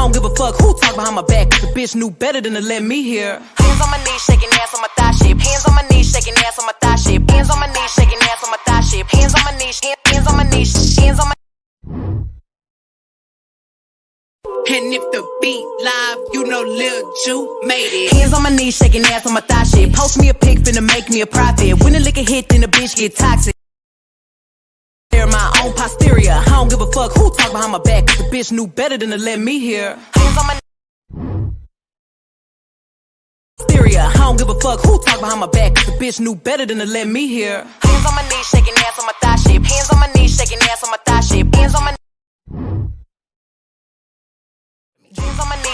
don't give a fuck who talk behind my back, cause the bitch knew better than to let me hear. Hands on my knees, shaking ass on my thigh shape. Hands on my knees, shaking ass on my thigh shape. Hands on my knees, shaking ass on my thigh shape. Hands on my knees, hands on my knees, hands on my. And if the beat live, you know Lil Ju made it. Hands on my knees, shaking ass on my thigh shape. Post me a pic, finna make me a profit. When the liquor hit, then the bitch get toxic. My own posterior. I don't give a fuck who talk behind my back, cause the bitch knew better than to let me hear. Hands on my posterior. I don't give a fuck who talk behind my back, cause the bitch knew better than to let me hear. Hands on my knees, shaking ass on my thigh shape. Hands on my knees, shaking ass on my thigh shape. Hands on my knees,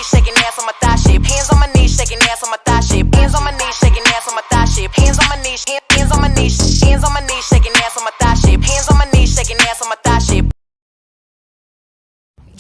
shaking ass on my thigh shape. Hands on my knees, shaking ass on my thigh shape. Hands on my knees, shaking ass on my thigh shape. Hands on my knees, hands on my knees, hands on my knees, shaking ass on my thigh shape. Hands on my knees, shaking ass on my thigh shape.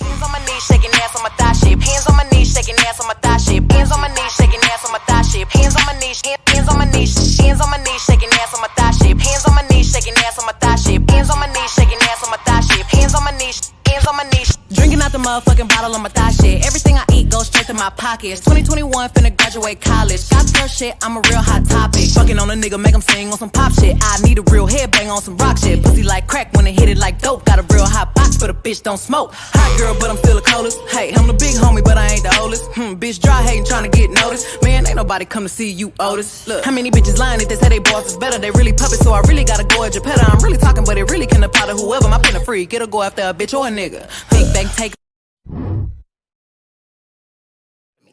Hands on my knees, shaking ass on my thigh shape. Hands on my knees, shaking ass on my thigh shape. Hands on my knees, shaking ass on my thigh shape. Hands on my knees, hands on my knees, hands on my knees, shaking ass on my thigh shape. Hands on my knees, shaking ass on my thigh shape. Hands on my knees, shaking ass on my thigh shape. Hands on my knees, hands on my knees. Drinking out the motherfucking bottle on my thigh shit. Everything I eat goes straight to my pockets. 2021, finna graduate college. Got girl shit, I'm a real hot topic. Fucking on a nigga, make him sing on some pop shit. I need a real headbang on some rock shit. Pussy like crack when it hit it like dope. Got a real hot box, but a bitch don't smoke. Hot girl, but I'm still the coldest. Hey, I'm the big homie, but I ain't the oldest. Bitch dry hating, trying to get noticed. Man, ain't nobody come to see you, Otis. Look, how many bitches lying if they say they boss is better? They really puppets, so I really gotta go at Geppetto. I'm really talking, but it really can apply to whoever. My pen a freak, it'll go after a bitch or a nigga. Big bang, take.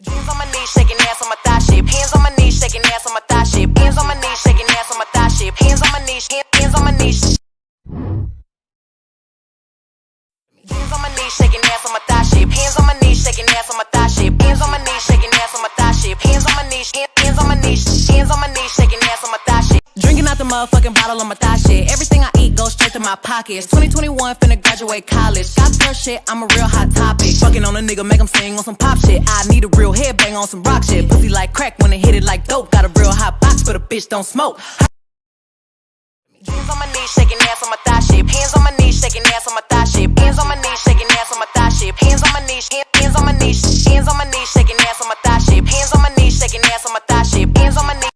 Hands on my knees, shaking ass on my thigh shape. Hands on my knees, shaking ass on my thigh shape. Hands on my knees, shaking ass on my thigh shape. Hands on my knees, hands on my knees. Hands on my knees, shaking ass on my thigh shape. Hands on my knees, shaking ass on my thigh shape. Hands on my knees, shaking ass on my thigh shape. Hands on my knees, hands on my knees, hands on my knees, shaking ass on my thigh shape. Drinking out the motherfucking bottle on my thigh shit. Everything I eat goes straight to my pockets. 2021, finna graduate college. Got girl shit, I'm a real hot topic. Fucking on a nigga, make him sing on some pop shit. I need a real headbang on some rock shit. Pussy like crack when it hit it like dope. Got a real hot box, but a bitch don't smoke. Hands on my knees, shaking ass on my thigh shape. Hands on my knees, shaking ass on my thigh shape. Hands on my knees, shaking ass on my thigh shape. Hands on my knees, hands on my knees, hands on my knees, shaking ass on my thigh shape. Hands on my knees, shaking ass on my thigh shape. Hands on my knees.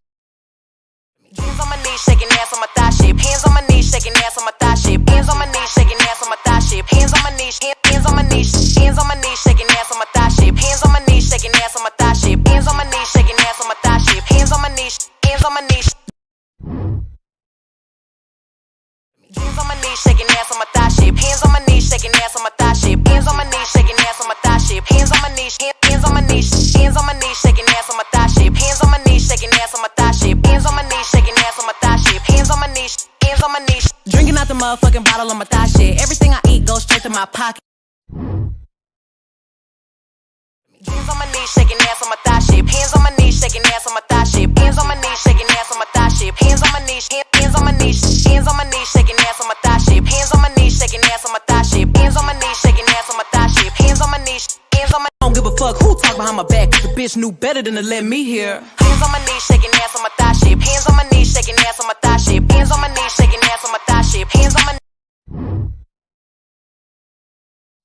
Hands on my knees, shaking ass on my thigh shape. Hands on my knees, shaking ass on my thigh shape. Hands on my knees, shaking ass on my thigh shape. Hands on my knees, hands on my knees, hands on my knees, shaking ass on my thigh shape. Hands on my knees, shaking ass on my thigh shape. Hands on my knees, shaking ass on my thigh shape. Hands on my knees, hands on my knees. Hands on my knees, shaking ass on my thigh shape. Hands on my knees, shaking ass on my thigh shape. Hands on my knees, shaking ass on my thigh shape. Hands on my knees, hands on my knees, hands on my knees, shaking ass on my thigh shape. Hands on my knees, shaking ass on my thigh shape. Hands on my knees, shaking ass on my thigh shape. Hands on my knees, hands on my knees. Drinking out the motherfucking bottle on my thigh shit. Everything I eat goes straight to my pocket. Hands on my knees, shaking ass on my thigh shape. Hands on my knees, shaking ass on my thigh shape. Hands on my knees, shaking ass on my thigh shape. Hands on my knees, hands on my knees, hands on my knees, shaking ass on my thigh shape. Hands on my knees, shaking ass on my thigh shape. Hands on my knees, shaking ass on my thigh shape. Hands on my knees, hands on my. I don't give a fuck who talk behind my back, cause the bitch knew better than to let me hear. Hands on my knees, shaking ass on my thigh shape. Hands on my knees, shaking ass on my thigh shape. Hands on my knees, shaking ass on my thigh shape. Hands on my.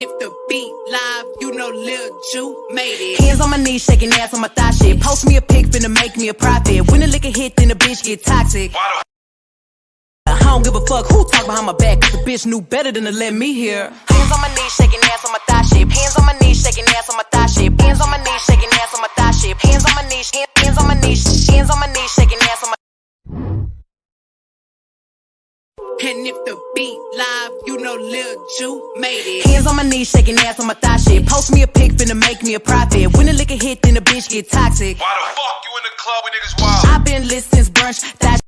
If the beat live, you know Lil Ju made it. Hands on my knees, shaking ass on my thigh shape. Post me a pic, finna make me a profit. When the liquor hit, then the bitch get toxic. I don't give a fuck who talk behind my back, cause the bitch knew better than to let me hear. Hands on my knees, shaking ass on my thigh shape. Hands on my knees, shaking ass on my thigh shape. Hands on my knees, shaking ass on my thigh shape. Hands on my knees, hands on my knees, hands on my knees, shaking ass on my. And if the beat live, you know Lil Ju made it. Hands on my knees, shaking ass on my thigh shape. Post me a pic, finna make me a profit. When the liquor hit, then the bitch get toxic. Why the fuck you in the club with niggas wild? I've been lit since brunch. That